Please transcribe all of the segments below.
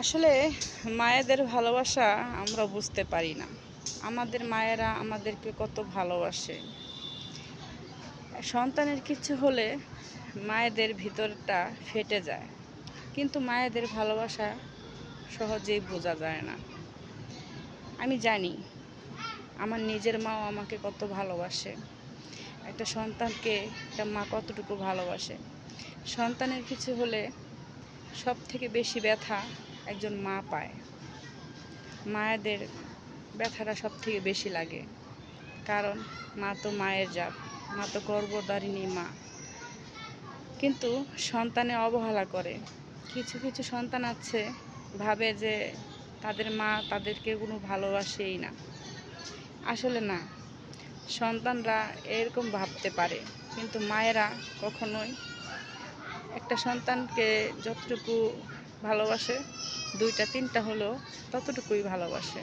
আসলে মায়েদের ভালোবাসা আমরা বুঝতে পারি না। আমাদের মায়েরা আমাদেরকে কত ভালোবাসে। সন্তানের কিছু হলে মায়েদের ভিতরটা ফেটে যায়, কিন্তু মায়েদের ভালোবাসা সহজেই বোঝা যায় না। আমি জানি আমার নিজের মাও আমাকে কত ভালোবাসে। একটা সন্তানকে একটা মা কতটুকু ভালোবাসে। সন্তানের কিছু হলে সব থেকে বেশি ব্যথা একজন মা পায়। মায়েদের ব্যথাটা সব থেকে বেশি লাগে, কারণ মা তো মায়ের জাত, মা তো গর্ভধারিণী মা। কিন্তু সন্তানে অবহেলা করে। কিছু কিছু সন্তান আছে ভাবে যে তাদের মা তাদেরকে কোনো ভালোবাসেই না। আসলে না, সন্তানরা এরকম ভাবতে পারে, কিন্তু মায়েরা কখনোই একটা সন্তানকে যতটুকু ভালোবাসে, দুইটা তিনটা হলেও ততটুকুই ভালোবাসে।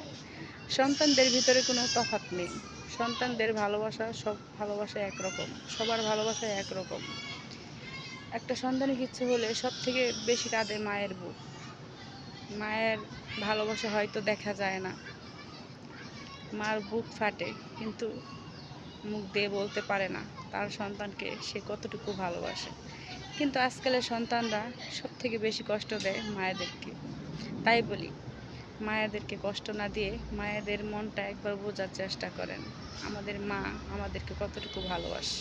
সন্তানদের ভিতরে কোনো তফাৎ নেই। সন্তানদের ভালোবাসা, সব ভালোবাসা একরকম, সবার ভালোবাসা একরকম। একটা সন্তানের কিচ্ছু হলে সব থেকে বেশি কাঁদে মায়ের বুক। মায়ের ভালোবাসা হয়তো দেখা যায় না, মার বুক ফাটে, কিন্তু মুখ দিয়ে বলতে পারে না তার সন্তানকে সে কতটুকু ভালোবাসে। কিন্তু আজকালের সন্তানরা সব থেকে বেশি কষ্ট দেয় মায়েদেরকে। তাই বলি, মায়েদেরকে কষ্ট না দিয়ে মায়েদের মনটা একবার বোঝার চেষ্টা করেন। আমাদের মা আমাদেরকে কতটুকু ভালোবাসে।